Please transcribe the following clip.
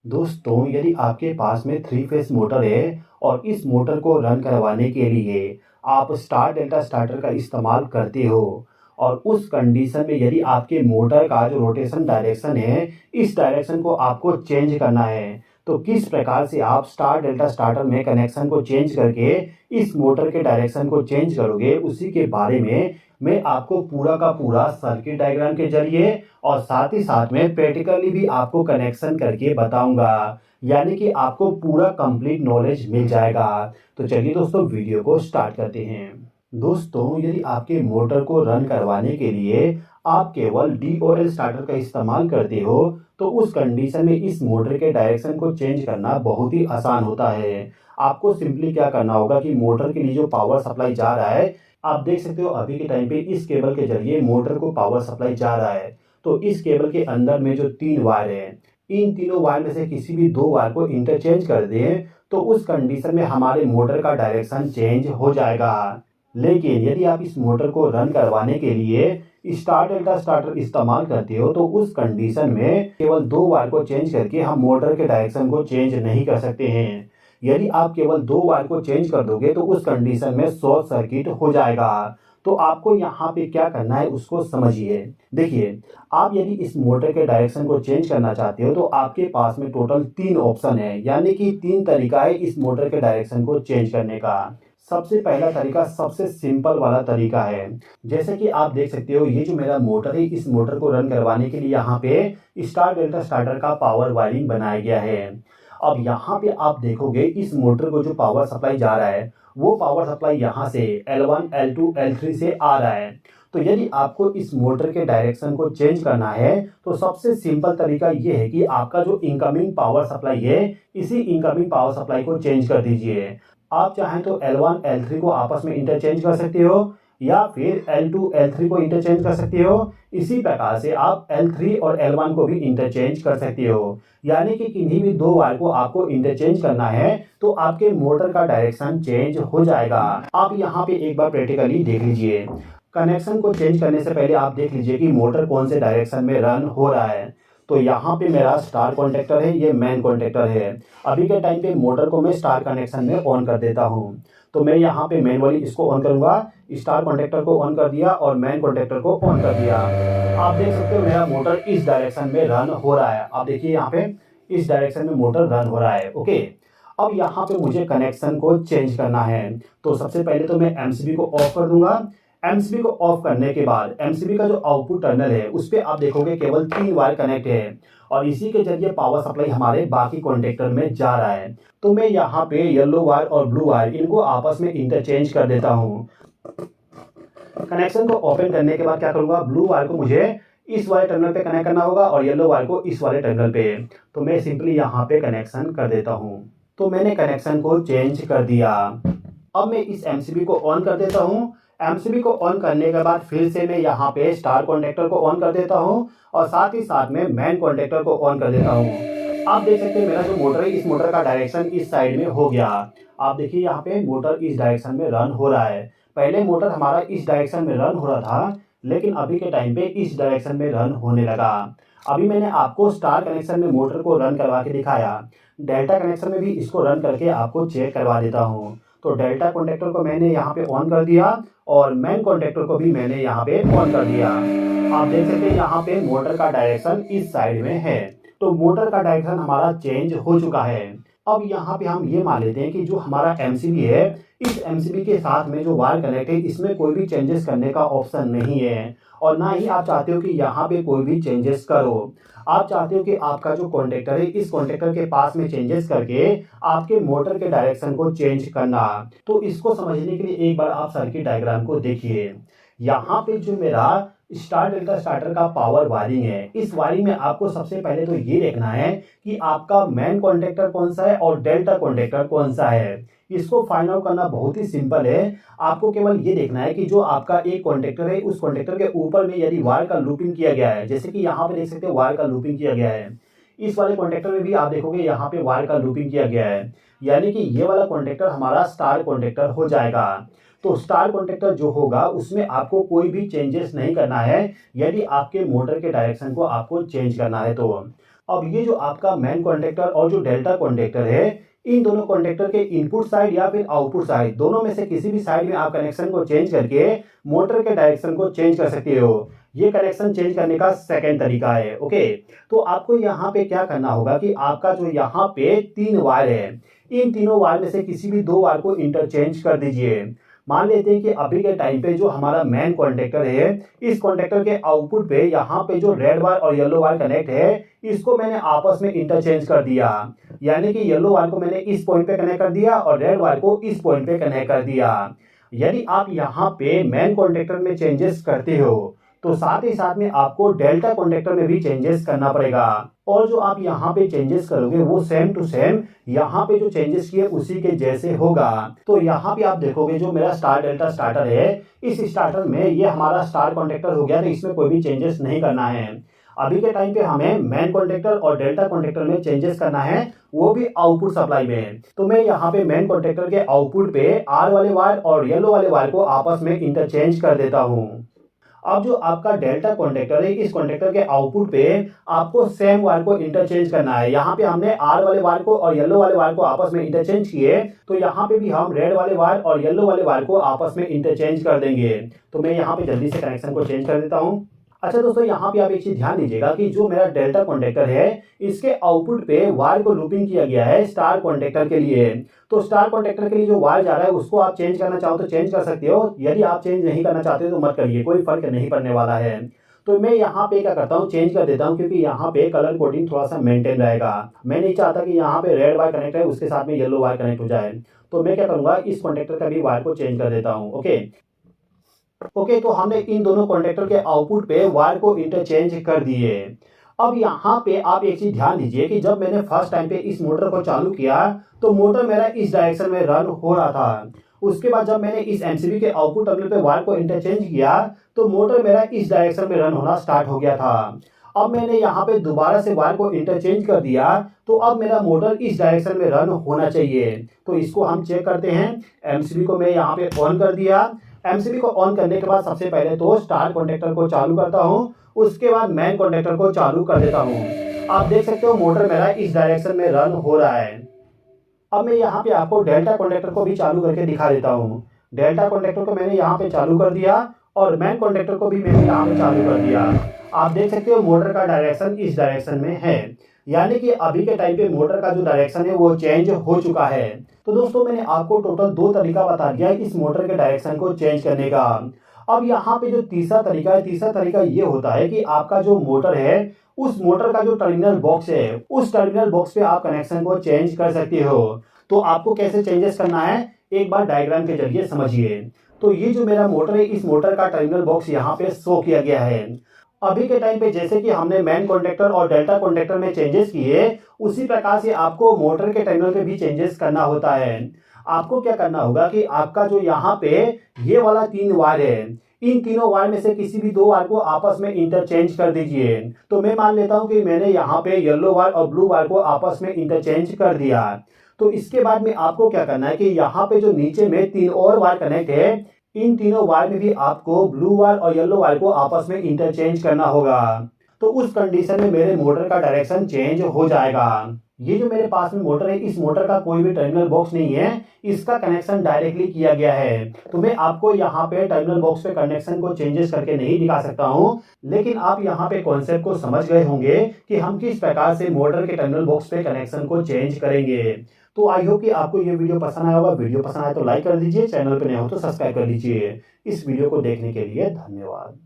दोस्तों, यदि आपके पास में थ्री फेस मोटर है और इस मोटर को रन करवाने के लिए आप स्टार डेल्टा स्टार्टर का इस्तेमाल करते हो और उस कंडीशन में यदि आपके मोटर का जो रोटेशन डायरेक्शन है, इस डायरेक्शन को आपको चेंज करना है, तो किस प्रकार से आप स्टार डेल्टा स्टार्टर में कनेक्शन को चेंज करके इस मोटर के डायरेक्शन को चेंज करोगे, उसी के बारे में मैं आपको पूरा का पूरा सर्किट डायग्राम के जरिए और साथ ही साथ में प्रैक्टिकली भी आपको कनेक्शन करके बताऊंगा। यानी कि आपको पूरा कंप्लीट नॉलेज मिल जाएगा। तो चलिए दोस्तों, वीडियो को स्टार्ट करते हैं। दोस्तों, यदि आपके मोटर को रन करवाने के लिए आप केवल DOL स्टार्टर का इस्तेमाल करते हो, तो उस कंडीशन में इस मोटर के डायरेक्शन को चेंज करना बहुत ही आसान होता है। आपको सिंपली क्या करना होगा कि मोटर के लिए जो पावर सप्लाई जा रहा है, आप देख सकते हो अभी के टाइम पे इस केबल के जरिए मोटर को पावर सप्लाई जा रहा है। तो इस केबल के अंदर में जो 3 वायर हैं, इन तीनों वायर में से किसी भी 2 वायर को इंटरचेंज कर दें, तो उस कंडीशन में हमारे मोटर का डायरेक्शन चेंज हो जाएगा। लेकिन यदि आप इस मोटर को रन करवाने के लिए स्टार डेल्टा स्टार्टर इस्तेमाल करते हो, तो उस कंडीशन में केवल 2 वायर को चेंज करके हम मोटर के डायरेक्शन को चेंज नहीं कर सकते हैं। यदि आप केवल 2 वायर को चेंज कर दोगे, तो उस कंडीशन में शॉर्ट सर्किट हो जाएगा। तो आपको यहाँ पे क्या करना है उसको समझिए। देखिए, आप यदि इस मोटर के डायरेक्शन को चेंज करना चाहते हो, तो आपके पास में टोटल 3 ऑप्शन है, यानी कि 3 तरीका है इस मोटर के डायरेक्शन को चेंज करने का। सबसे पहला तरीका सबसे सिंपल वाला तरीका है। जैसे कि आप देख सकते हो, ये जो मेरा मोटर है, इस मोटर को रन करवाने के लिए यहाँ पे स्टार डेल्टा स्टार्टर का पावर वायरिंग बनाया गया है। अब यहाँ पे आप देखोगे, इस मोटर को जो पावर सप्लाई जा रहा है, वो पावर सप्लाई यहाँ से L1 L2 L3 से आ रहा है। तो यदि आपको इस मोटर के डायरेक्शन को चेंज करना है, तो सबसे सिंपल तरीका ये है कि आपका जो इनकमिंग पावर सप्लाई है, इसी इनकमिंग पावर सप्लाई को चेंज कर दीजिए। आप चाहें तो L1 L3 को आपस में इंटरचेंज कर सकते हो, या फिर L2 L3 को इंटरचेंज कर सकते हो। इसी प्रकार से आप L3 और L1 को भी इंटरचेंज कर सकते हो। यानी कि किन्हीं भी 2 वायर को आपको इंटरचेंज करना है, तो आपके मोटर का डायरेक्शन चेंज हो जाएगा। आप यहाँ पे एक बार प्रैक्टिकली देख लीजिए। कनेक्शन को चेंज करने से पहले आप देख लीजिए कि मोटर कौन से डायरेक्शन में रन हो रहा है। तो यहाँ पे मेरा स्टार कॉन्टेक्टर है, ये मेन कॉन्टेक्टर है। अभी के टाइम पे मोटर को मैं स्टार कनेक्शन में ऑन कर देता हूँ। तो मैं यहाँ पे मैनुअली इसको ऑन करूँगा। स्टार कॉन्टेक्टर को ऑन कर दिया और मेन कॉन्टेक्टर को ऑन कर दिया। आप देख सकते हो मेरा मोटर इस डायरेक्शन में रन हो रहा है। आप देखिए यहाँ पे इस डायरेक्शन में मोटर रन हो रहा है। ओके, अब यहाँ पे मुझे कनेक्शन को चेंज करना है। तो सबसे पहले तो मैं MCB को ऑफ कर दूंगा। MCB को ऑफ करने के बाद MCB का जो आउटपुट टर्मिनल है, उस पर आप देखोगे केवल 3 वायर कनेक्ट है और इसी के जरिए पावर सप्लाई हमारे बाकी कॉन्टेक्टर में जा रहा है। तो मैं यहाँ पे येलो वायर और ब्लू वायर इनको आपस में इंटरचेंज कर देता हूँ। कनेक्शन को ओपन करने के बाद क्या करूँगा, ब्लू वायर को मुझे इस वाले टर्मिनल पे कनेक्ट करना होगा और येलो वायर को इस वाले टर्मिनल पे। तो मैं सिंपली यहाँ पे कनेक्शन कर देता हूँ। तो मैंने कनेक्शन को चेंज कर दिया। अब मैं इस MCB को ऑन कर देता हूँ। MCB को ऑन करने के बाद फिर से मैं यहाँ पे स्टार कॉन्टेक्टर को ऑन कर देता हूँ और साथ ही साथ में मेन कॉन्टेक्टर को ऑन कर देता हूँ। आप देख सकते हैं मेरा जो मोटर है, इस मोटर का डायरेक्शन इस साइड में हो गया। आप देखिए यहाँ पे मोटर इस डायरेक्शन में रन हो रहा है। पहले मोटर हमारा इस डायरेक्शन में रन हो रहा था, लेकिन अभी के टाइम पे इस डायरेक्शन में रन होने लगा। अभी मैंने आपको स्टार कनेक्शन में मोटर को रन करवा के दिखाया। डेल्टा कनेक्शन में भी इसको रन करके आपको चेक करवा देता हूँ। तो डेल्टा कॉन्टेक्टर को मैंने यहाँ पे ऑन कर दिया और मेन कॉन्टेक्टर को भी मैंने यहाँ पे ऑन कर दिया। आप देख सकते हैं यहाँ पे मोटर का डायरेक्शन इस साइड में है। तो मोटर का डायरेक्शन हमारा चेंज हो चुका है। अब यहाँ पे हम ये मान लेते हैं कि जो हमारा MCB है, इस MCB के साथ में जो वायर कनेक्ट है, इसमें कोई भी चेंजेस करने का ऑप्शन नहीं है और ना ही आप चाहते हो कि यहाँ पे कोई भी चेंजेस करो। आप चाहते हो कि आपका जो कॉन्टेक्टर है, इस कॉन्टेक्टर के पास में चेंजेस करके आपके मोटर के डायरेक्शन को चेंज करना। तो इसको समझने के लिए एक बार आप सर्किट डायग्राम को देखिए। यहाँ पे जो मेरा स्टार डेल्टा स्टार्टर का पावर वायरिंग है, इस वायरिंग में आपको सबसे पहले तो ये देखना है कि आपका मेन कॉन्टेक्टर कौन सा है और डेल्टा कॉन्टेक्टर कौन सा है। इसको फाइंड आउट करना बहुत ही सिंपल है। आपको केवल ये देखना है कि जो आपका एक कॉन्टेक्टर है, उस कॉन्टेक्टर के ऊपर में यदि वायर का लूपिंग किया गया है, जैसे कि यहाँ पे देख सकते हो वायर का लूपिंग किया गया है। इस वाले कॉन्टेक्टर में भी आप देखोगे यहाँ पे वायर का लूपिंग किया गया है, यानी कि ये वाला कॉन्टेक्टर हमारा स्टार कॉन्टेक्टर हो जाएगा। तो स्टार कॉन्टेक्टर जो होगा उसमें आपको कोई भी चेंजेस नहीं करना है, यदि आपके मोटर के डायरेक्शन को आपको चेंज करना है। अब ये जो आपका मेन कॉन्टेक्टर और जो डेल्टा कॉन्टेक्टर है, इन दोनों कॉन्टेक्टर के इनपुट साइड या फिर आउटपुट साइड दोनों में से किसी भी साइड में आप कनेक्शन को चेंज करके मोटर के डायरेक्शन को चेंज कर सकते हो। ये कनेक्शन चेंज करने का सेकंड तरीका है। ओके, तो आपको यहाँ पे क्या करना होगा कि आपका जो यहाँ पे 3 वायर है, इन तीनों वायर में से किसी भी 2 वायर को इंटरचेंज कर दीजिए। मान लेते हैं कि अभी के टाइम पे जो हमारा मेन कॉन्टेक्टर है, इस कॉन्टेक्टर के आउटपुट पे यहाँ पे जो रेड वायर और येलो वायर कनेक्ट है, इसको मैंने आपस में इंटरचेंज कर दिया। यानी कि येलो वायर को मैंने इस पॉइंट पे कनेक्ट कर दिया और रेड वायर को इस पॉइंट पे कनेक्ट कर दिया। यदि आप यहाँ पे मेन कॉन्टेक्टर में चेंजेस करते हो तो साथ ही साथ में आपको डेल्टा कॉन्टेक्टर में भी चेंजेस करना पड़ेगा, और जो आप यहाँ पे चेंजेस करोगे वो सेम टू सेम यहाँ पे जो चेंजेस किए उसी के जैसे होगा। तो यहाँ पे आप देखोगे जो मेरा स्टार डेल्टा स्टार्टर है, इस स्टार्टर में ये हमारा स्टार कॉन्टेक्टर हो गया, तो इसमें कोई भी चेंजेस नहीं करना है। अभी के टाइम पे हमें मेन कॉन्टेक्टर और डेल्टा कॉन्टेक्टर में चेंजेस करना है, वो भी आउटपुट सप्लाई में। तो मैं यहाँ पे मेन कॉन्टेक्टर के आउटपुट पे आर वाले वायर और येलो वाले वायर को आपस में इंटरचेंज कर देता हूँ। अब जो आपका डेल्टा कॉन्टेक्टर है, इस कॉन्टेक्टर के आउटपुट पे आपको सेम वायर को इंटरचेंज करना है। यहाँ पे हमने आर वाले वायर को और येलो वाले वायर को आपस में इंटरचेंज किए, तो यहाँ पे भी हम रेड वाले वायर और येलो वाले वायर को आपस में इंटरचेंज कर देंगे। तो मैं यहाँ पे जल्दी से कनेक्शन को चेंज कर देता हूँ। अच्छा दोस्तों, यहाँ पे आप एक चीज ध्यान दीजिएगा कि जो मेरा डेल्टा कॉन्टेक्टर है, इसके आउटपुट पे वायर को लूपिंग किया गया है स्टार कॉन्टेक्टर के लिए। तो स्टार कॉन्टेक्टर के लिए जो वायर जा रहा है उसको आप चेंज करना चाहो तो चेंज कर सकते हो, यदि आप चेंज नहीं करना चाहते तो मत करिए, कोई फर्क नहीं पड़ने वाला है। तो मैं यहाँ पे क्या करता हूँ, चेंज कर देता हूँ, क्योंकि यहाँ पे कलर कोडिंग थोड़ा सा मेंटेन रहेगा। मैं नहीं चाहता कि यहाँ पे रेड वायर कनेक्ट है उसके साथ में येलो वायर कनेक्ट हो जाए। तो मैं क्या करूंगा, इस कॉन्टेक्टर का भी वायर को चेंज कर देता हूँ। ओके, तो हमने इन दोनों कॉन्टेक्टर के आउटपुट पे वायर को इंटरचेंज कर दिए। अब यहाँ पे आप एक चीज ध्यान दीजिए कि जब मैंने फर्स्ट टाइम पे इस मोटर को चालू किया तो मोटर मेरा इस डायरेक्शन में रन हो रहा था। उसके बाद जब मैंने इस एमसीबी के आउटपुट टर्मिनल पे वायर को इंटरचेंज किया तो मोटर मेरा इस डायरेक्शन में रन होना स्टार्ट हो गया था। अब मैंने यहाँ पे दोबारा से वायर को इंटरचेंज कर दिया, तो अब मेरा मोटर इस डायरेक्शन में रन होना चाहिए। तो इसको हम चेक करते हैं। एमसीबी को मैं यहाँ पे ऑन कर दिया। एमसीबी को ऑन करने के बाद सबसे पहले तो स्टार कॉन्टेक्टर को चालू करता हूँ, उसके बाद मेन कॉन्टेक्टर को चालू कर देता हूँ। आप देख सकते हो मोटर मेरा इस डायरेक्शन में रन हो रहा है। अब मैं यहाँ पे आपको डेल्टा कॉन्टेक्टर को भी चालू करके दिखा देता हूँ। डेल्टा कॉन्टेक्टर को मैंने यहाँ पे चालू कर दिया और मेन कॉन्टेक्टर को भी मैंने यहाँ पे चालू कर दिया। आप देख सकते हो मोटर का डायरेक्शन इस डायरेक्शन में है, यानी कि अभी के टाइम पे मोटर का जो डायरेक्शन है वो चेंज हो चुका है। तो दोस्तों, मैंने आपको टोटल 2 तरीका बता दिया है इस मोटर के डायरेक्शन को चेंज करने का। अब यहाँ पे जो तीसरा तरीका ये होता है कि आपका जो मोटर है, उस मोटर का जो टर्मिनल बॉक्स है, उस टर्मिनल बॉक्स पे आप कनेक्शन को चेंज कर सकते हो। तो आपको कैसे चेंजेस करना है, एक बार डायग्राम के जरिए समझिए। तो ये जो मेरा मोटर है, इस मोटर का टर्मिनल बॉक्स यहाँ पे शो किया गया है। अभी के टाइम पे जैसे कि हमने मेन कॉन्टेक्टर और डेल्टा कॉन्टेक्टर में चेंजेस किए, उसी प्रकार से आपको मोटर के टर्मिनल पे भी चेंजेस करना होता है। आपको क्या करना होगा कि आपका जो यहाँ पे ये वाला 3 वायर है, इन तीनों वायर में से किसी भी 2 वायर को आपस में इंटरचेंज कर दीजिए। तो मैं मान लेता हूँ कि मैंने यहाँ पे येलो वायर और ब्लू वायर को आपस में इंटरचेंज कर दिया। तो इसके बाद में आपको क्या करना है कि यहाँ पे जो नीचे में 3 और वायर कनेक्ट है, इन तीनों वायर में भी आपको ब्लू वायर और येलो वायर को आपस में इंटरचेंज करना होगा। तो उस कंडीशन में मेरे मोटर का डायरेक्शन चेंज हो जाएगा। ये जो मेरे पास में मोटर है, इस मोटर का कोई भी टर्मिनल बॉक्स नहीं है, इसका कनेक्शन डायरेक्टली किया गया है। तो मैं आपको यहाँ पे टर्मिनल बॉक्स पे कनेक्शन को चेंजेस करके नहीं दिखा सकता हूँ, लेकिन आप यहाँ पे कॉन्सेप्ट को समझ गए होंगे कि हम किस प्रकार से मोटर के टर्मिनल बॉक्स पे कनेक्शन को चेंज करेंगे। तो आई होप कि आपको ये वीडियो पसंद आया होगा। वीडियो पसंद आए तो लाइक कर दीजिए, चैनल पे नए हो तो सब्सक्राइब कर लीजिए। इस वीडियो को देखने के लिए धन्यवाद।